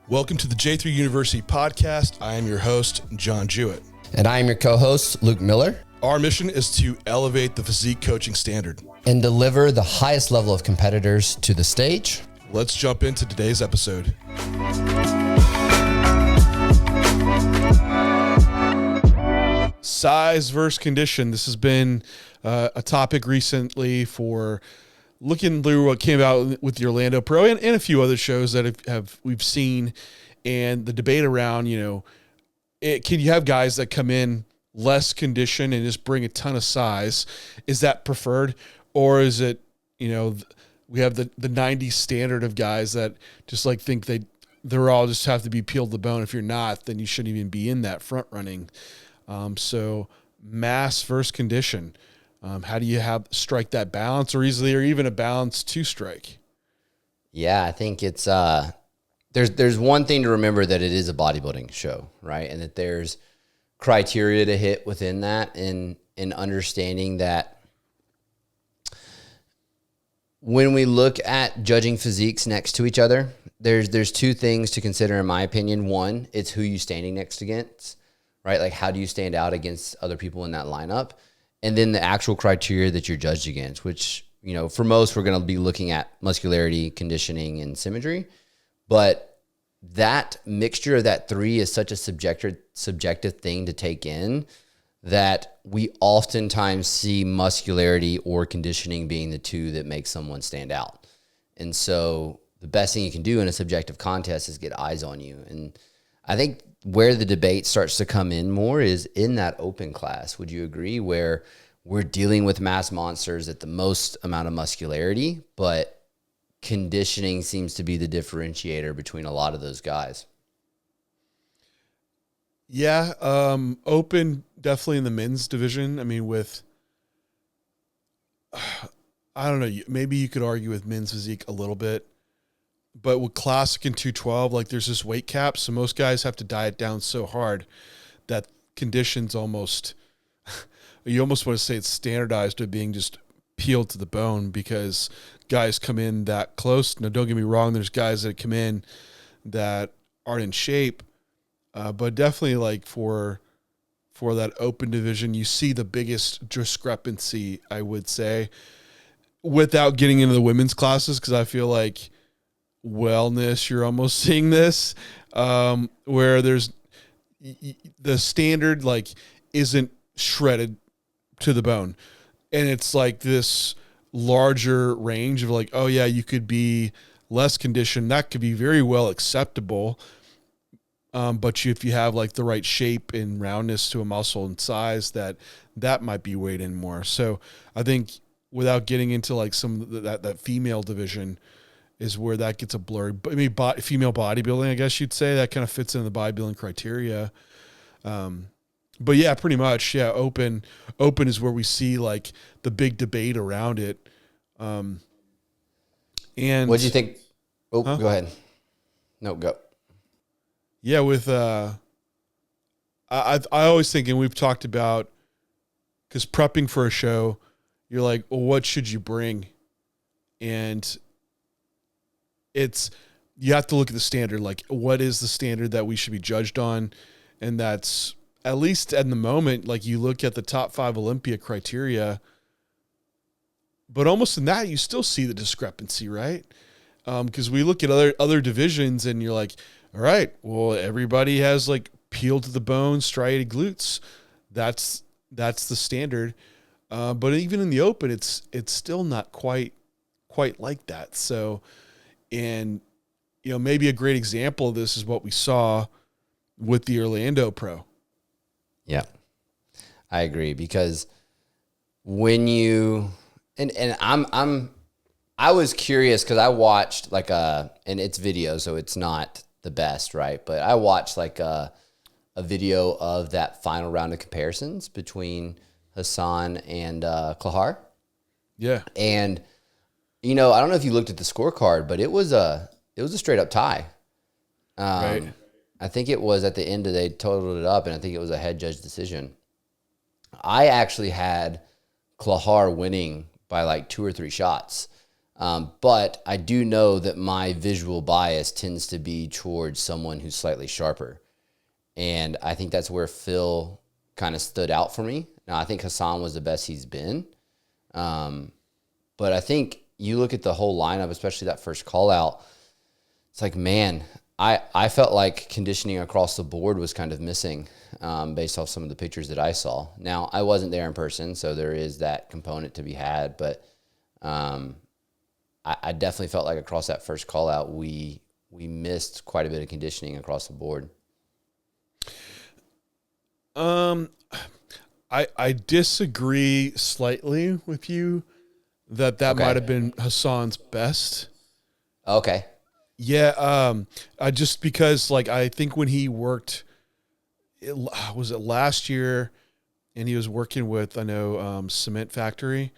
Welcome to the J3U University podcast. I am your host, John Jewett. And I am your co-host, Luke Miller. Our mission is to elevate the physique coaching standard and deliver the highest level of competitors to the stage. Let's jump into today's episode. Size versus condition. This has been a topic recently for looking through what came out with the Orlando Pro and a few other shows that we've seen, and the debate around, can you have guys that come in less condition and just bring a ton of size? Is that preferred? Or is it, we have the 90s standard of guys that just think they're all just have to be peeled to the bone. If you're not, then you shouldn't even be in that front running. So mass versus condition. How do you strike that balance, or even a balance to strike? Yeah, I think it's there's one thing to remember, that it is a bodybuilding show, right? And that there's criteria to hit within that, and understanding that when we look at judging physiques next to each other, there's two things to consider, in my opinion. One, it's who you're standing next against, right? Like, how do you stand out against other people in that lineup? And then the actual criteria that you're judged against, which, for most, we're going to be looking at muscularity, conditioning, and symmetry. But that mixture of that three is such a subjective thing to take in, that we oftentimes see muscularity or conditioning being the two that make someone stand out. And so the best thing you can do in a subjective contest is get eyes on you. And I think where the debate starts to come in more is in that open class. Would you agree? Where we're dealing with mass monsters at the most amount of muscularity, but conditioning seems to be the differentiator between a lot of those guys. Yeah, open definitely in the men's division. I mean, I don't know, maybe you could argue with men's physique a little bit. But with classic and 212, there's this weight cap, so most guys have to diet down so hard that conditions almost, you almost want to say it's standardized to being just peeled to the bone, because guys come in that close. Now, don't get me wrong, there's guys that come in that aren't in shape, but definitely for that open division, you see the biggest discrepancy, I would say, without getting into the women's classes, because I feel like wellness, you're almost seeing this, where there's the standard isn't shredded to the bone, and it's this larger range of oh yeah, you could be less conditioned, that could be very well acceptable, but if you have the right shape and roundness to a muscle and size, that might be weighed in more. So I think, without getting into some of that female division, is where that gets a blurry. But I mean, female bodybuilding, I guess you'd say, that kind of fits in the bodybuilding criteria. But yeah, pretty much. Yeah, open is where we see the big debate around it. And what do you think? Oh, Go ahead. No, go. Yeah, with I always think, and we've talked about, because prepping for a show, you're well, what should you bring? And you have to look at the standard, what is the standard that we should be judged on? And that's, at least at the moment, you look at the top 5 Olympia criteria, but almost in that, you still see the discrepancy, right? Because we look at other divisions, and you're all right, well, everybody has peeled to the bone, striated glutes. That's the standard. But even in the open, it's still not quite like that. So, and maybe a great example of this is what we saw with the Orlando Pro. Yeah, I agree, because when you and I was curious, because I watched and it's video, so it's not the best, right? But I watched a video of that final round of comparisons between Hassan and Klahar. Yeah, and I don't know if you looked at the scorecard, but it was a straight up tie. Right. I think it was at the end they totaled it up, and I think it was a head judge decision. I actually had Klahar winning by 2 or 3 shots. But I do know that my visual bias tends to be towards someone who's slightly sharper. And I think that's where Phil kind of stood out for me. Now, I think Hassan was the best he's been. But I think you look at the whole lineup, especially that first call out, it's like, man, I felt like conditioning across the board was kind of missing based off some of the pictures that I saw. Now, I wasn't there in person, so there is that component to be had. But I definitely felt like across that first call out, we missed quite a bit of conditioning across the board. I disagree slightly with you that Okay. might have been Hassan's best. Okay. Yeah, I just because like I think when he worked, was it last year, and he was working with Cement Factory.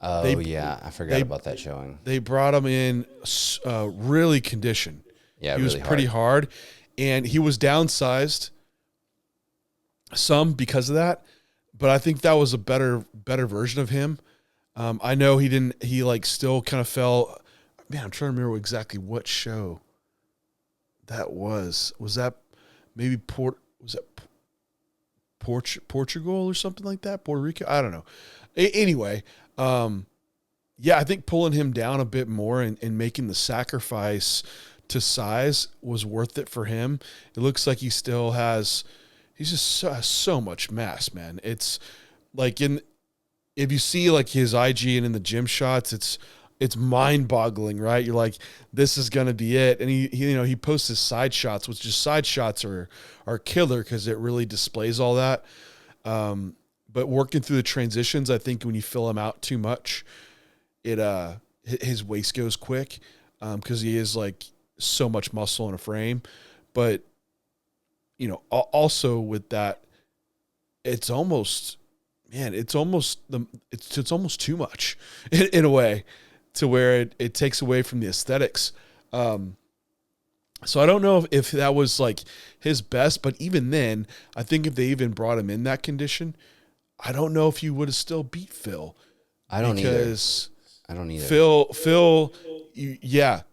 Oh, yeah, I forgot about that showing. They brought him in really conditioned. Yeah, he really was pretty hard, and he was downsized some because of that. But I think that was a better version of him. I know he didn't. He like still kind of fell. Man, I'm trying to remember exactly what show that was. Was that maybe Portugal or something like that? Puerto Rico? I don't know. Anyway, yeah, I think pulling him down a bit more and making the sacrifice to size was worth it for him. It looks like he still has. He's just so much mass, man. It's like if you see like his IG and in the gym shots, it's mind-boggling, right? You're like, this is gonna be it. And he posts his side shots, which just side shots are killer because it really displays all that. But working through the transitions, I think when you fill him out too much, his waist goes quick because he is like so much muscle in a frame. But also with that, it's almost too much in a way, to where it takes away from the aesthetics. So I don't know if that was like his best, but even then, I think if they even brought him in that condition, I don't know if you would have still beat Phil. I don't either. Phil,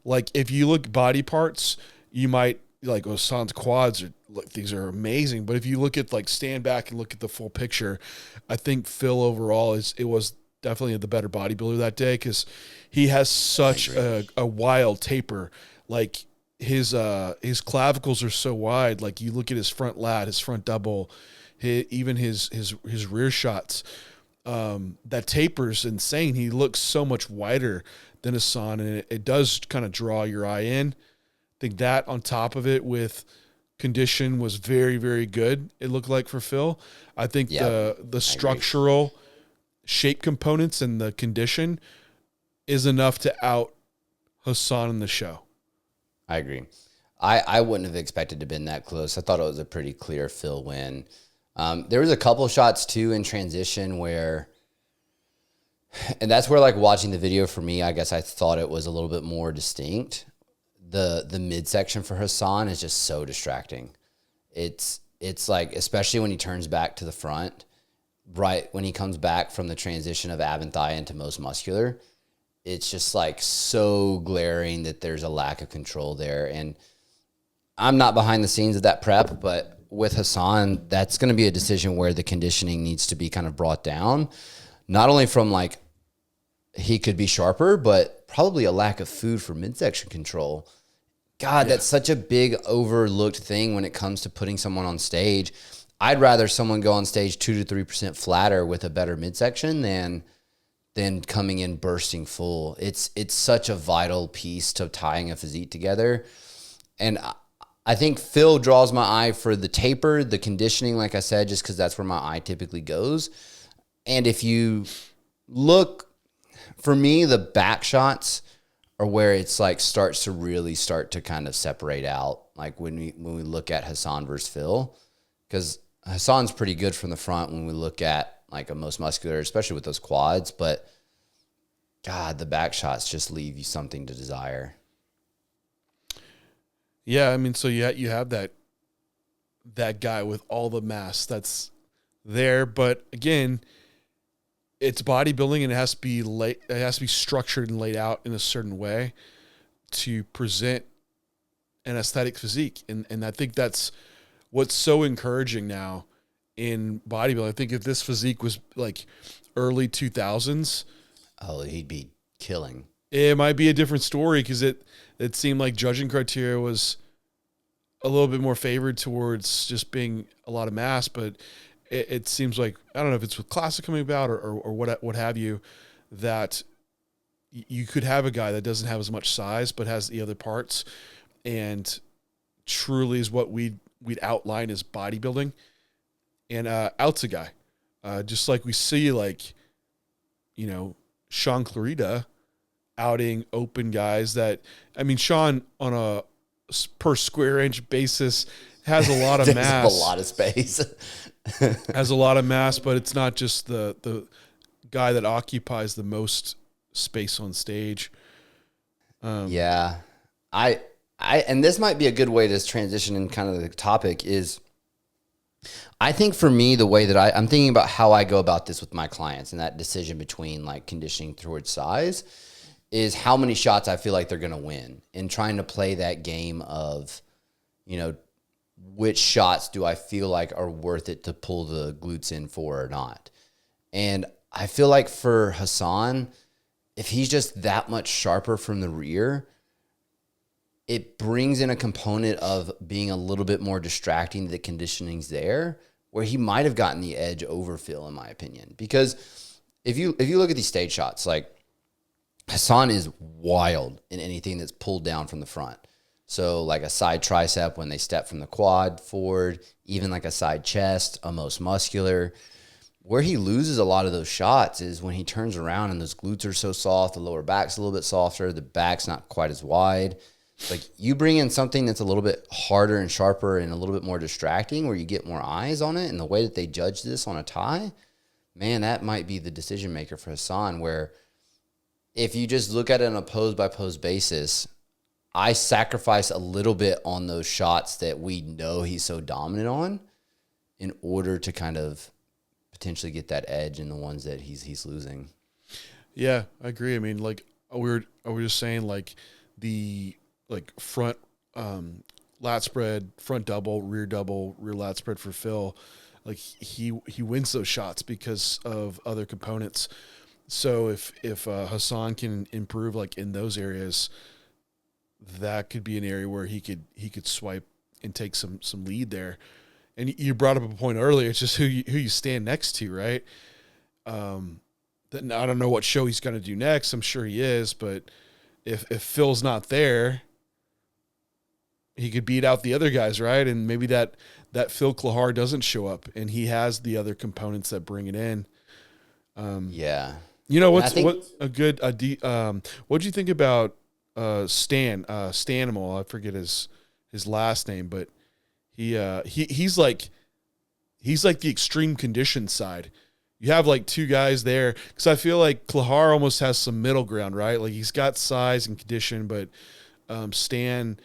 like if you look body parts, you might like Hassan's quads these are amazing, but if you look at like stand back and look at the full picture, I think Phil overall was definitely the better bodybuilder that day because he has such a wild taper. Like his clavicles are so wide. Like you look at his front lat, his front double, even his rear shots. That taper's insane. He looks so much wider than Hassan, and it does kind of draw your eye in. I think that on top of it with condition was very, very good. It looked like for Phil. I think the structural shape components and the condition is enough to out Hassan in the show. I agree. I wouldn't have expected to have been that close. I thought it was a pretty clear Phil win. There was a couple shots too in transition where, and that's where like watching the video for me, I guess I thought it was a little bit more distinct. The midsection for Hassan is just so distracting. It's like, especially when he turns back to the front, right when he comes back from the transition of ab and thigh into most muscular, it's just like so glaring that there's a lack of control there. And I'm not behind the scenes of that prep, but with Hassan, that's going to be a decision where the conditioning needs to be kind of brought down, not only from like he could be sharper, but probably a lack of food for midsection control. God, that's such a big overlooked thing when it comes to putting someone on stage. I'd rather someone go on stage 2 to 3% flatter with a better midsection than coming in bursting full. It's such a vital piece to tying a physique together. And I think Phil draws my eye for the taper, the conditioning, like I said, just because that's where my eye typically goes. And if you look, for me, the back shots are where it's like starts to kind of separate out. Like when we look at Hassan versus Phil, because Hassan's pretty good from the front when we look at like a most muscular, especially with those quads. But God, the back shots just leave you something to desire. Yeah, I mean, so you have that guy with all the mass that's there, but again, it's bodybuilding, and it has to be structured and laid out in a certain way to present an aesthetic physique. And I think that's what's so encouraging now in bodybuilding. I think if this physique was like early 2000s, oh, he'd be killing. It might be a different story, because it seemed like judging criteria was a little bit more favored towards just being a lot of mass. But it seems like, I don't know if it's with Classic coming about or what have you, that you could have a guy that doesn't have as much size but has the other parts, and truly is what we'd outline as bodybuilding. And out's a guy. Just like we see, like, you know, Sean Clarita outing open guys that, I mean, Sean on a per square inch basis has a lot of mass. A lot of space. Has a lot of mass, but it's not just the guy that occupies the most space on stage. Yeah. And this might be a good way to transition in kind of the topic is, I think for me, the way that I'm thinking about how I go about this with my clients and that decision between like conditioning towards size is how many shots I feel like they're going to win, and trying to play that game of, you know, which shots do I feel like are worth it to pull the glutes in for or not. And I feel like for Hassan, if he's just that much sharper from the rear, it brings in a component of being a little bit more distracting. The conditioning's there, where he might have gotten the edge over Phil, in my opinion. Because if you look at these stage shots, like Hassan is wild in anything that's pulled down from the front. So like a side tricep when they step from the quad forward, even like a side chest, almost muscular. Where he loses a lot of those shots is when he turns around and those glutes are so soft, the lower back's a little bit softer, the back's not quite as wide. Like, you bring in something that's a little bit harder and sharper and a little bit more distracting, where you get more eyes on it, and the way that they judge this on a tie, man, that might be the decision maker for Hassan, where if you just look at it on a pose by pose basis, I sacrifice a little bit on those shots that we know he's so dominant on in order to kind of potentially get that edge in the ones that he's losing. Yeah, I agree. I mean, like we were just saying, like the front lat spread, front double, rear lat spread for Phil, like he wins those shots because of other components. So if Hassan can improve like in those areas, that could be an area where he could swipe and take some lead there. And you brought up a point earlier. It's just who you stand next to, right? That I don't know what show he's going to do next. I'm sure he is, but if Phil's not there, he could beat out the other guys, right? And maybe that Phil Klahar doesn't show up, and he has the other components that bring it in. Yeah. You know what's a good what'd you think about Stanimal? I forget his last name, but he's like the extreme condition side. You have like two guys there, because I feel like Klahar almost has some middle ground, right? Like he's got size and condition, but Stan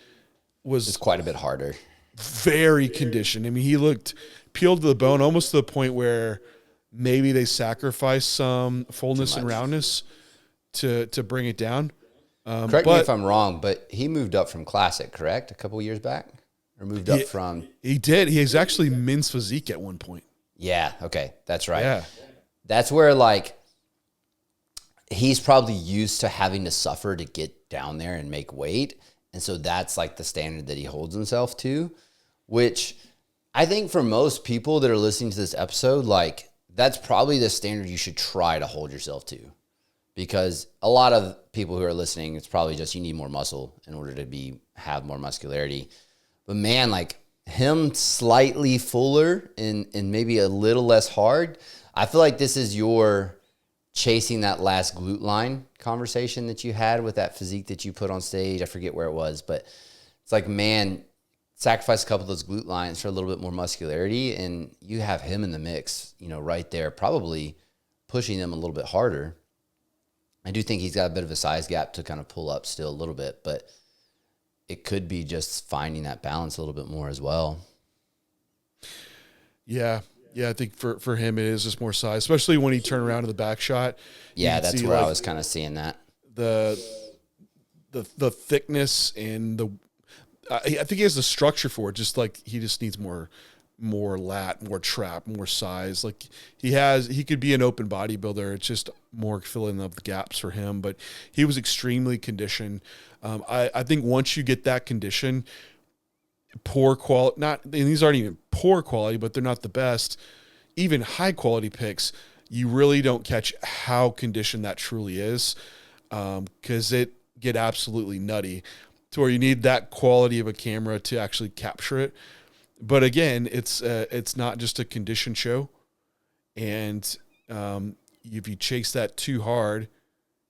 was quite a bit harder. Very conditioned. I mean, he looked peeled to the bone, almost to the point where maybe they sacrificed some fullness and roundness to bring it down. Correct me if I'm wrong, but he moved up from Classic, correct? A couple years back? Or moved up from... He did. He was actually men's physique at one point. Yeah, okay. That's right. Yeah. That's where, like, he's probably used to having to suffer to get down there and make weight. And so that's, like, the standard that he holds himself to, which I think for most people that are listening to this episode, like, that's probably the standard you should try to hold yourself to. Because a lot of people who are listening, it's probably just you need more muscle in order to have more muscularity. But man, like him slightly fuller and maybe a little less hard, I feel like this is your chasing that last glute line conversation that you had with that physique that you put on stage. I forget where it was, but it's like, man, sacrifice a couple of those glute lines for a little bit more muscularity, and you have him in the mix, you know, right there, probably pushing them a little bit harder. I do think he's got a bit of a size gap to kind of pull up still a little bit, but it could be just finding that balance a little bit more as well. Yeah. Yeah, I think for him it is just more size, especially when he turned around to the back shot. Yeah, that's where I was kind of seeing that. The thickness and the I think he has the structure for it. Just like he just needs more lat, more trap, more size. Like he could be an open bodybuilder. It's just more filling up the gaps for him. But he was extremely conditioned. I think once you get that condition, poor quality, and these aren't even poor quality, but they're not the best. Even high quality pics, you really don't catch how conditioned that truly is, because it get absolutely nutty to where you need that quality of a camera to actually capture it. But again, it's not just a condition show, and if you chase that too hard,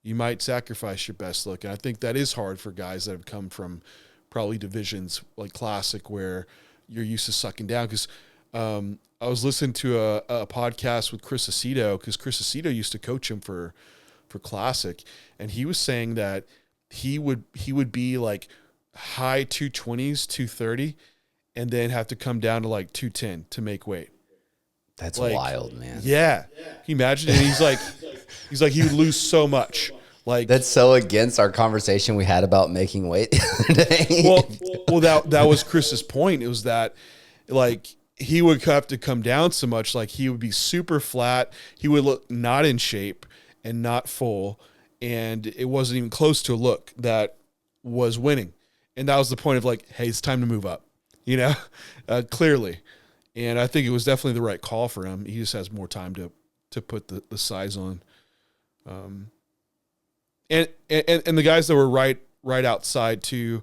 you might sacrifice your best look. And I think that is hard for guys that have come from probably divisions like Classic where you're used to sucking down. Because I was listening to a podcast with Chris Aceto, because Chris Aceto used to coach him for Classic, and he was saying that he would be like high 220s, 230, and then have to come down to like 210 to make weight. That's like, wild, man. Yeah. Can you imagine? And he's like he would lose so much. Like, that's so against our conversation we had about making weight the other day. Well, that was Chris's point. It was that like he would have to come down so much. Like he would be super flat. He would look not in shape and not full. And it wasn't even close to a look that was winning. And that was the point of like, hey, it's time to move up, clearly. And I think it was definitely the right call for him. He just has more time to put the size on. And the guys that were right outside too,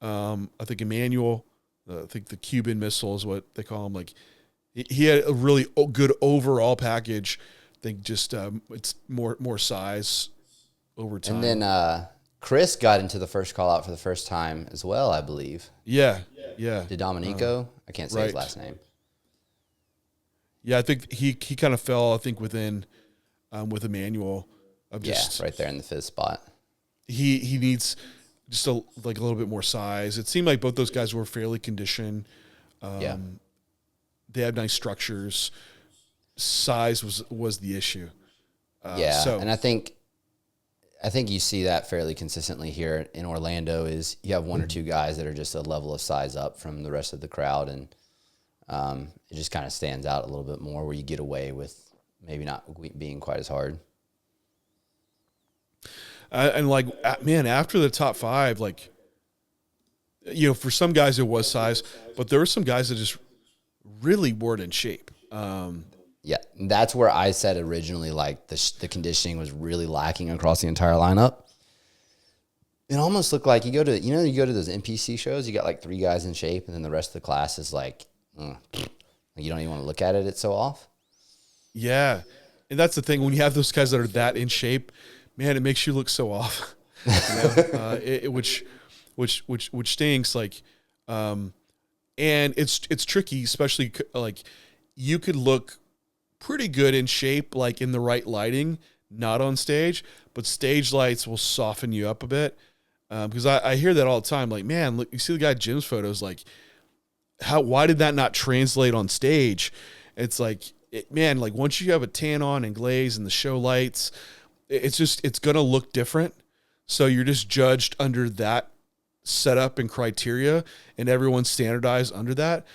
I think Emmanuel, I think the Cuban Missile is what they call him. Like he had a really good overall package. I think just it's more size over time. And then Chris got into the first call out for the first time as well, I believe. Yeah. Did Dominico? I can't say his last name. Yeah, I think he kind of fell, I think, within with Emmanuel. Right there in the fifth spot. He needs just a little bit more size. It seemed like both those guys were fairly conditioned. They had nice structures. Size was the issue. And I think you see that fairly consistently here in Orlando. Is you have one or two guys that are just a level of size up from the rest of the crowd, and it just kind of stands out a little bit more where you get away with maybe not being quite as hard. And like, man, after the top five, like, for some guys it was size, but there were some guys that just really weren't in shape. That's where I said originally, like the conditioning was really lacking across the entire lineup. It almost looked like you go to those NPC shows, you got like three guys in shape, and then the rest of the class is like, you don't even want to look at it. It's so off. Yeah, and that's the thing when you have those guys that are that in shape. Man, it makes you look so off, which stinks. Like, and it's tricky, especially like you could look pretty good in shape, like in the right lighting, not on stage, but stage lights will soften you up a bit. Because I hear that all the time. Like, man, look, you see the guy Jim's photos. Like, why did that not translate on stage? It's like, like once you have a tan on and glaze and the show lights. It's going to look different. So you're just judged under that setup and criteria, and everyone's standardized under that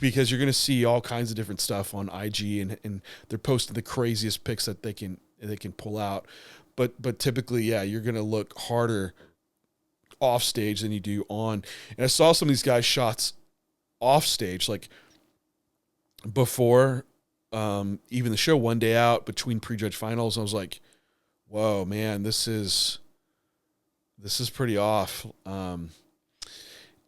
because you're going to see all kinds of different stuff on IG and they're posting the craziest pics that they can pull out. But typically, you're going to look harder off stage than you do on. And I saw some of these guys' shots off stage, like before even the show, one day out between prejudge finals. I was like, whoa, man, this is pretty off. And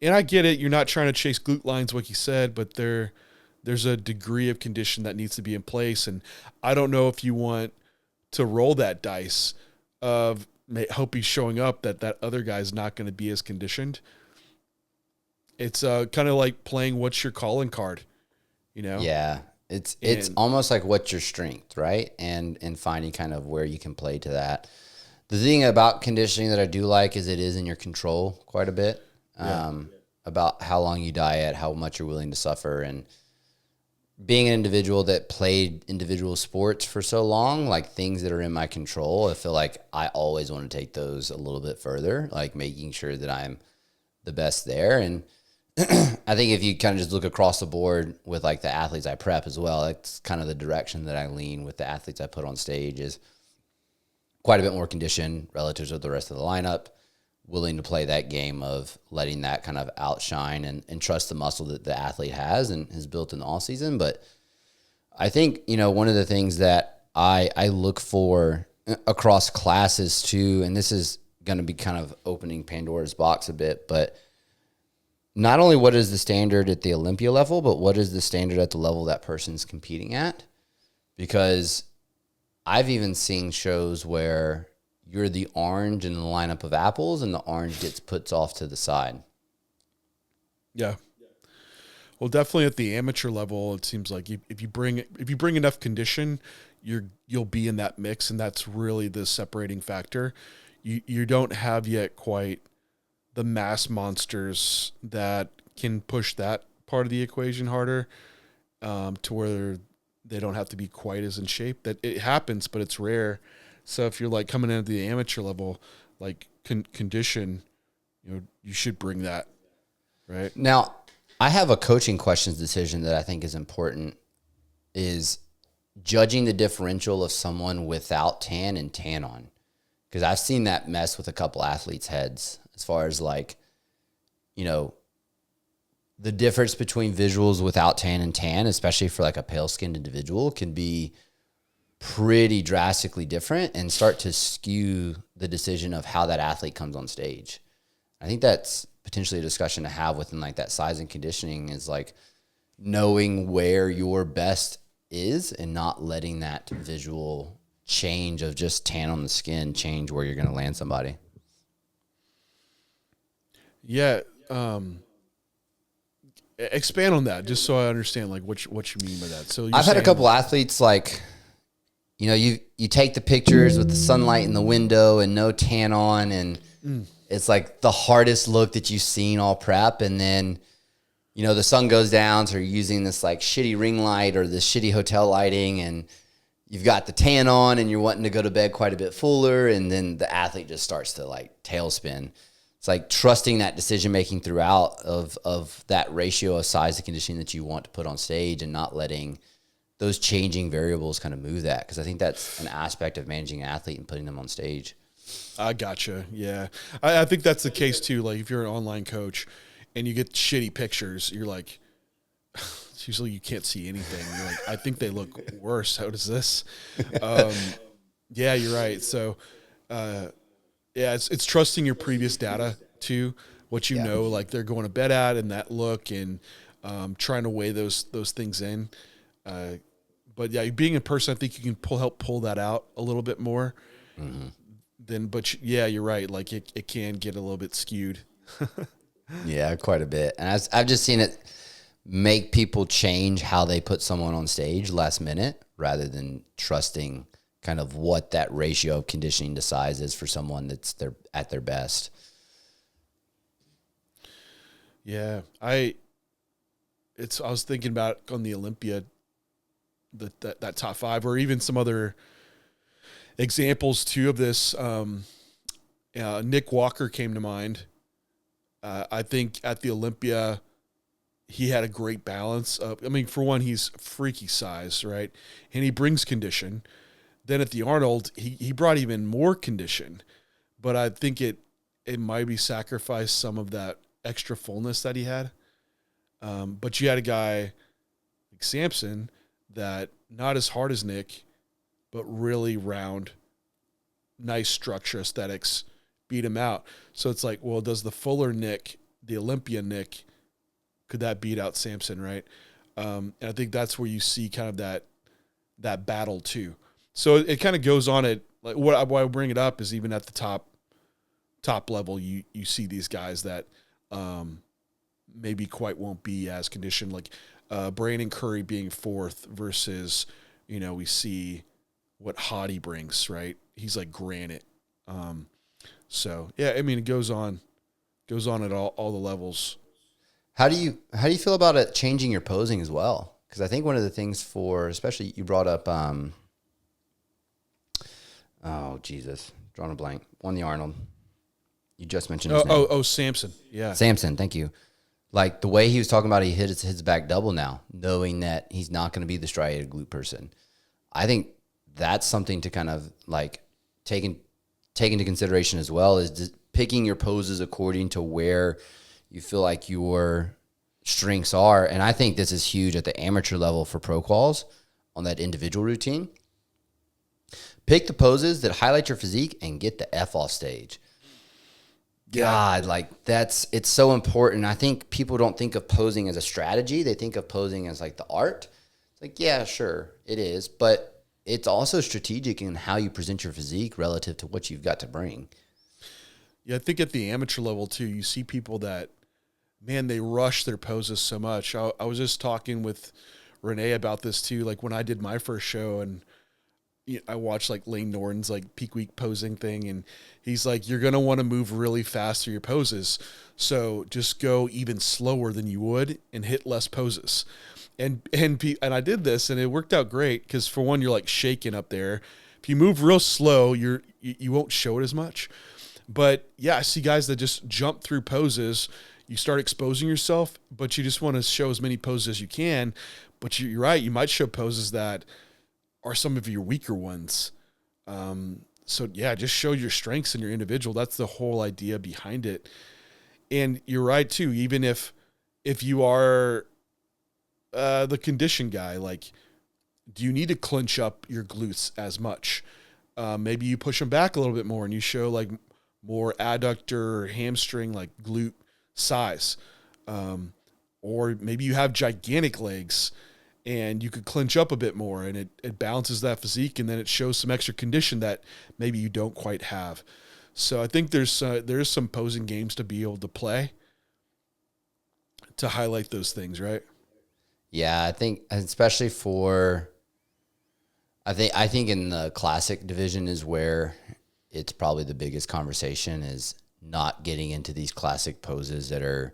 I get it. You're not trying to chase glute lines like you said, but there's a degree of condition that needs to be in place. And I don't know if you want to roll that dice of hope he's showing up that other guy's not going to be as conditioned. It's kind of like playing what's your calling card, Yeah. It's almost like what's your strength, right? And finding kind of where you can play to that. The thing about conditioning that I do like is it is in your control quite a bit. About how long you diet, how much you're willing to suffer, and being an individual that played individual sports for so long, like things that are in my control, I feel like I always want to take those a little bit further, like making sure that I'm the best there. And I think if you kind of just look across the board with like the athletes I prep as well, that's kind of the direction that I lean with the athletes I put on stage is quite a bit more condition relative to the rest of the lineup, willing to play that game of letting that kind of outshine and trust the muscle that the athlete has and has built in the off season. But I think, you know, one of the things that I look for across classes too, and this is going to be kind of opening Pandora's box a bit, but not only what is the standard at the Olympia level, but what is the standard at the level that person's competing at? Because I've even seen shows where you're the orange in the lineup of apples and the orange gets put off to the side. Yeah. Well, definitely at the amateur level, it seems like if you bring enough condition, you'll be in that mix, and that's really the separating factor. You don't have yet quite the mass monsters that can push that part of the equation harder, to where they don't have to be quite as in shape. That it happens, but it's rare. So if you're like coming in at the amateur level, like condition, you know, you should bring that, right? Now, I have a coaching questions decision that I think is important, is judging the differential of someone without tan and tan on. Because I've seen that mess with a couple athletes' heads as far as like, you know, the difference between visuals without tan and tan, especially for like a pale-skinned individual, can be pretty drastically different and start to skew the decision of how that athlete comes on stage. I think that's potentially a discussion to have within like that size and conditioning, is like knowing where your best is and not letting that visual change of just tan on the skin change where you're going to land somebody. Yeah. Expand on that just so I understand like what you mean by that. So I've had a couple athletes like, you know, you take the pictures with the sunlight in the window and no tan on, and it's like the hardest look that you've seen all prep. And then, you know, the sun goes down, so you're using this like shitty ring light or this shitty hotel lighting, and you've got the tan on and you're wanting to go to bed quite a bit fuller, and then the athlete just starts to like tailspin. It's like trusting that decision-making throughout of that ratio of size and conditioning that you want to put on stage, and not letting those changing variables kind of move that. Because I think that's an aspect of managing an athlete and putting them on stage. I gotcha. Yeah. I think that's the case too. Like if you're an online coach and you get shitty pictures, you're like, usually you can't see anything. You're like, I think they look worse. How does this? Yeah, you're right. So, yeah, it's trusting your previous data too, what you know, like they're going to bed at, and that look, and trying to weigh those things in. But yeah, being in person, I think you can help pull that out a little bit more. Mm-hmm. But yeah, you're right. Like it can get a little bit skewed. Yeah, quite a bit. And I've just seen it make people change how they put someone on stage last minute, rather than trusting kind of what that ratio of conditioning to size is for someone that's at their best. Yeah, I was thinking about on the Olympia, that top five, or even some other examples too of this. Nick Walker came to mind. I think at the Olympia, he had a great balance of, I mean, for one, he's freaky size, right? And he brings condition. Then at the Arnold, he brought even more condition, but I think it might be sacrificed some of that extra fullness that he had. But you had a guy like Samson that not as hard as Nick, but really round, nice structure aesthetics, beat him out. So it's like, well, does the fuller Nick, the Olympia Nick, could that beat out Samson, right? And I think that's where you see kind of that battle too. So it kind of goes on at, like, why I bring it up is even at the top level, you see these guys that maybe quite won't be as conditioned, like Brandon Curry being fourth versus, you know, we see what Hottie brings, right? He's like granite. So yeah, I mean, it goes on at all the levels. How do you feel about it changing your posing as well? Because I think one of the things for, especially you brought up, oh, Jesus, drawing a blank. Won the Arnold. You just mentioned his name. Oh, Samson. Yeah. Samson, thank you. Like the way he was talking about, he hit his back double now, knowing that he's not going to be the striated glute person. I think that's something to kind of like take into consideration as well, is just picking your poses according to where you feel like your strengths are. And I think this is huge at the amateur level for pro quals on that individual routine. Pick the poses that highlight your physique and get the F off stage. God, like it's so important. I think people don't think of posing as a strategy. They think of posing as like the art. It's like, yeah, sure, it is. But it's also strategic in how you present your physique relative to what you've got to bring. Yeah, I think at the amateur level too, you see people that, man, they rush their poses so much. I was just talking with Renee about this too. Like when I did my first show, and I watched like Lane Norton's like peak week posing thing, and he's like, you're going to want to move really fast through your poses. So just go even slower than you would and hit less poses. And I did this and it worked out great. Cause for one, you're like shaking up there. If you move real slow, you won't show it as much. But yeah, I see guys that just jump through poses. You start exposing yourself, but you just want to show as many poses as you can. But you're right. You might show poses that are some of your weaker ones. So yeah, just show your strengths in your individual. That's the whole idea behind it. And you're right too. Even if you are the condition guy, like, do you need to clench up your glutes as much? Maybe you push them back a little bit more and you show like more adductor or hamstring, like glute size. Or maybe you have gigantic legs and you could clinch up a bit more, and it balances that physique, and then it shows some extra condition that maybe you don't quite have. So I think there's some posing games to be able to play to highlight those things, right? Yeah, I think especially for, I think in the classic division is where it's probably the biggest conversation, is not getting into these classic poses that are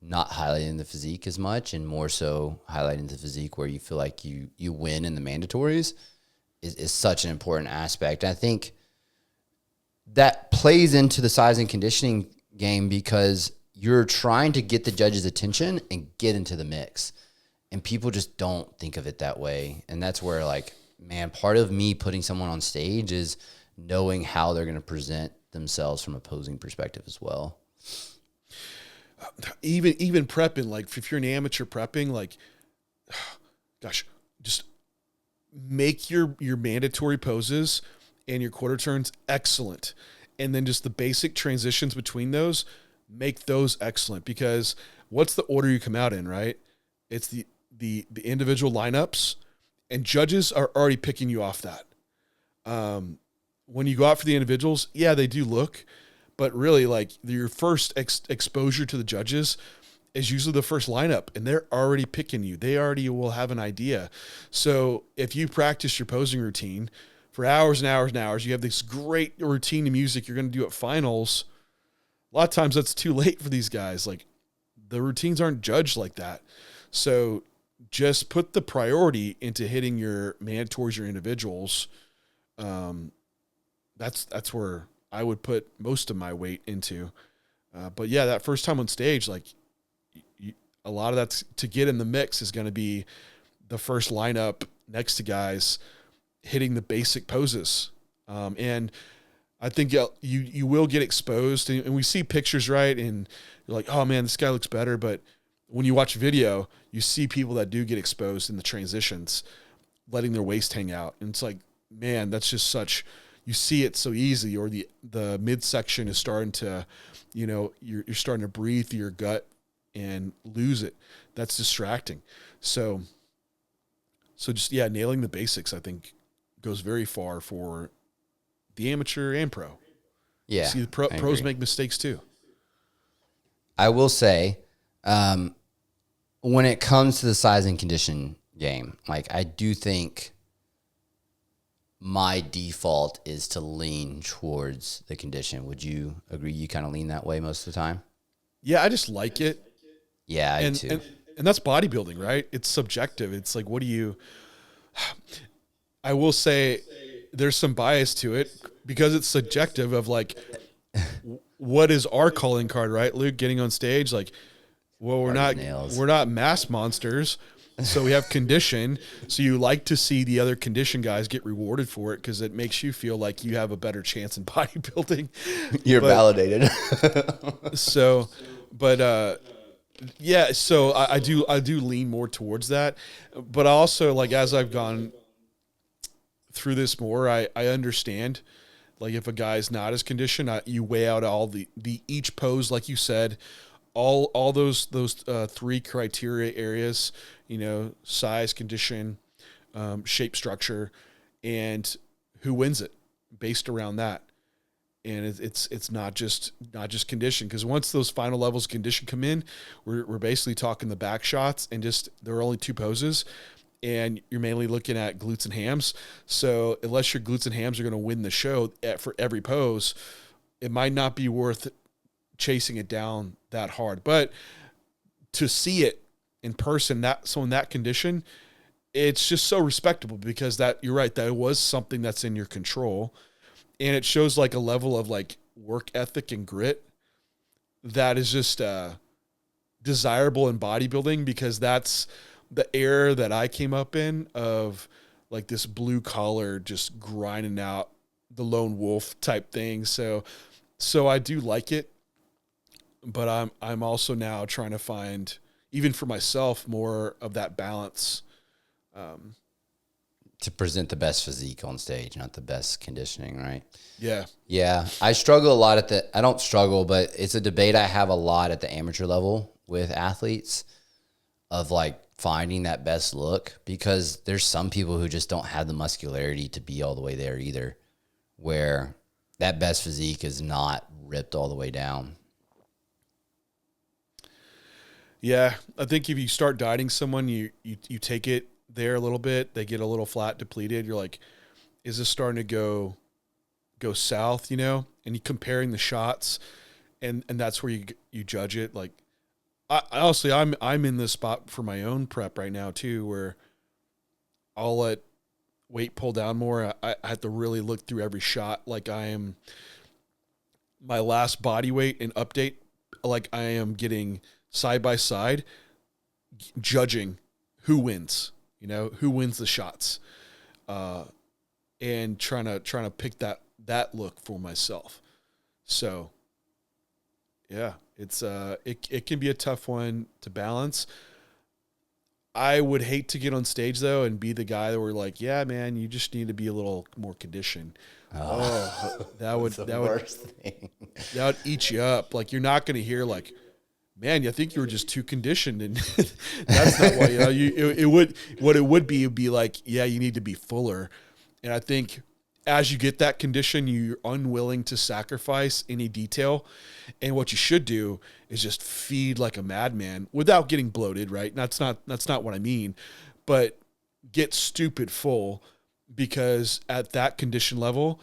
not highlighting the physique as much, and more so highlighting the physique where you feel like you win in the mandatories is such an important aspect. And I think that plays into the size and conditioning game, because you're trying to get the judge's attention and get into the mix. And people just don't think of it that way. And that's where, like, man, part of me putting someone on stage is knowing how they're going to present themselves from a posing perspective as well. Even prepping, like if you're an amateur prepping, like, gosh, just make your mandatory poses and your quarter turns excellent. And then just the basic transitions between those, make those excellent, because what's the order you come out in, right? It's the individual lineups, and judges are already picking you off that. When you go out for the individuals, yeah, they do look, but really, like, your first exposure to the judges is usually the first lineup, and they're already picking you. They already will have an idea. So if you practice your posing routine for hours and hours and hours, you have this great routine of music you're going to do at finals. A lot of times that's too late for these guys. Like, the routines aren't judged like that. So just put the priority into hitting your mandatories, your individuals. That's where I would put most of my weight into. But yeah, that first time on stage, like, a lot of that's to get in the mix is going to be the first lineup next to guys hitting the basic poses. And I think you will get exposed, and we see pictures, right? And you're like, oh man, this guy looks better. But when you watch video, you see people that do get exposed in the transitions, letting their waist hang out. And it's like, man, that's just such, you see it so easy. Or the midsection is starting to, you're starting to breathe through your gut and lose it. That's distracting. So just, yeah, nailing the basics, I think, goes very far for the amateur and pro. Yeah. See, the pros make mistakes too. I will say, when it comes to the size and condition game, like, I do think my default is to lean towards the condition. Would you agree? You kind of lean that way most of the time? Yeah, I just like it. Yeah, I do too. And that's bodybuilding, right? It's subjective. It's like, what do you, I will say there's some bias to it because it's subjective of like, what is our calling card, right? Luke getting on stage, like, well, we're not mass monsters. So we have condition. So you like to see the other condition guys get rewarded for it because it makes you feel like you have a better chance in bodybuilding. You're validated. So, but yeah. So I do lean more towards that. But also, like as I've gone through this more, I understand. Like if a guy's not as conditioned, you weigh out all the each pose, like you said, all those three criteria areas, you know, size, condition, shape, structure, and who wins it based around that. And it's not just condition, because once those final levels of condition come in, we're basically talking the back shots, and just there are only two poses, and you're mainly looking at glutes and hams. So unless your glutes and hams are going to win the show for every pose, it might not be worth chasing it down that hard. But to see it in person, in that condition, it's just so respectable, because that, you're right, that was something that's in your control. And it shows like a level of like work ethic and grit that is just desirable in bodybuilding, because that's the era that I came up in, of like this blue collar, just grinding out the lone wolf type thing. So I do like it, but I'm also now trying to find, even for myself, more of that balance. To present the best physique on stage, not the best conditioning, right? Yeah. Yeah. I struggle a lot I don't struggle, but it's a debate I have a lot at the amateur level with athletes, of like finding that best look, because there's some people who just don't have the muscularity to be all the way there either, where that best physique is not ripped all the way down. Yeah. I think if you start dieting someone, you take it there a little bit, they get a little flat, depleted. You're like, is this starting to go south, you know? And you comparing the shots, and that's where you judge it. Like, I honestly, I'm in this spot for my own prep right now too, where I'll let weight pull down more. I have to really look through every shot. Like I am my last body weight and update. Like I am getting side by side, judging who wins, you know, who wins the shots, and trying to pick that look for myself. So yeah, it's it can be a tough one to balance. I would hate to get on stage though and be the guy that we're like, yeah, man, you just need to be a little more conditioned. That would thing. That would eat you up. Like you're not going to hear like, man, I think you were just too conditioned, and that's not why. You know, it would be like, yeah, you need to be fuller. And I think as you get that condition, you're unwilling to sacrifice any detail. And what you should do is just feed like a madman without getting bloated, right? That's not what I mean, but get stupid full, because at that condition level,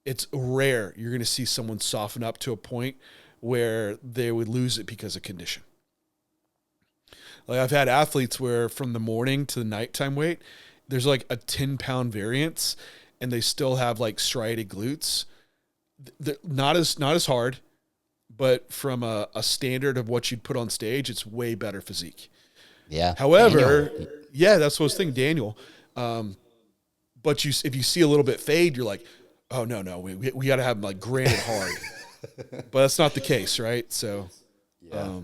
it's rare you're going to see someone soften up to a point where they would lose it because of condition. Like I've had athletes where from the morning to the nighttime weight, there's like a 10-pound variance, and they still have like striated glutes. Not as hard, but from a standard of what you'd put on stage, it's way better physique. Yeah. However, yeah, that's what I was thinking, Daniel. But if you see a little bit fade, you're like, oh no, we got to have them like granted hard. But that's not the case, right? So, yeah.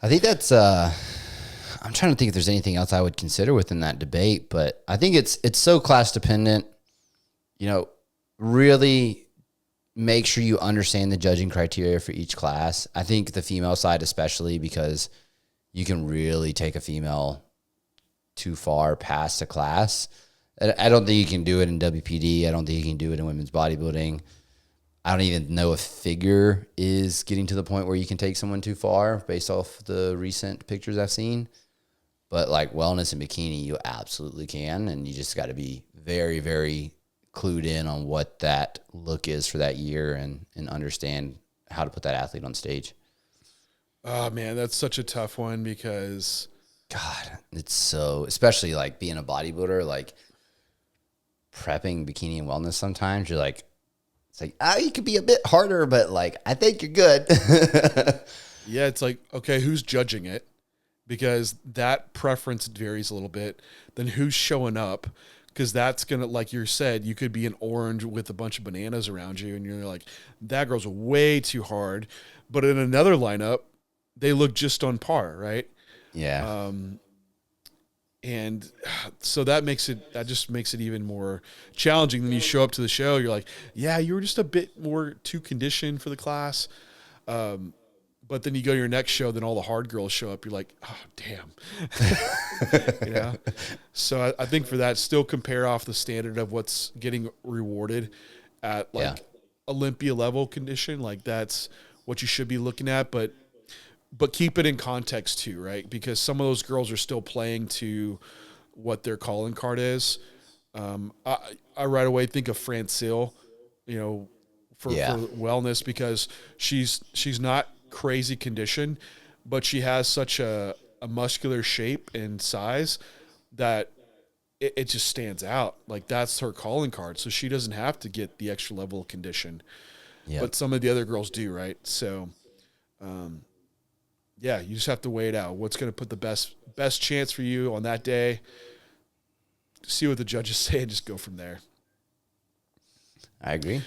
I think that's. I'm trying to think if there's anything else I would consider within that debate, but I think it's so class dependent. You know, really make sure you understand the judging criteria for each class. I think the female side, especially, because you can really take a female too far past a class. I don't think you can do it in WPD. I don't think you can do it in women's bodybuilding. I don't even know if figure is getting to the point where you can take someone too far based off the recent pictures I've seen. But like wellness and bikini, you absolutely can. And you just got to be very, very clued in on what that look is for that year, and understand how to put that athlete on stage. Oh man, that's such a tough one because God, it's so, especially like being a bodybuilder, like prepping bikini and wellness. Sometimes you're like, it's like, you could be a bit harder, but like, I think you're good. yeah, it's like, okay, who's judging it? Because that preference varies a little bit. Then who's showing up? Because that's going to, like you said, you could be an orange with a bunch of bananas around you, and you're like, that girl's way too hard. But in another lineup, they look just on par, right? Yeah. And so that just makes it even more challenging. Then you show up to the show, you're like, yeah, you were just a bit more too conditioned for the class. But then you go to your next show, then all the hard girls show up. You're like, oh, damn. You know? So I think for that, still compare off the standard of what's getting rewarded at like Olympia level condition. Like that's what you should be looking at. But keep it in context too, right? Because some of those girls are still playing to what their calling card is. I right away think of Francille, you know, for wellness because she's not crazy condition, but she has such a muscular shape and size that it just stands out. Like that's her calling card. So she doesn't have to get the extra level of condition, but some of the other girls do, right? So, yeah, you just have to weigh it out. What's going to put the best chance for you on that day? See what the judges say and just go from there. I agree.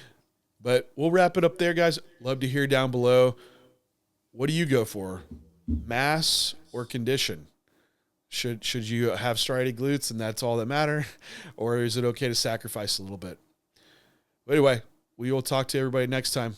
But we'll wrap it up there, guys. Love to hear down below. What do you go for? Mass or condition? Should you have striated glutes and that's all that matter? Or is it okay to sacrifice a little bit? But anyway, we will talk to everybody next time.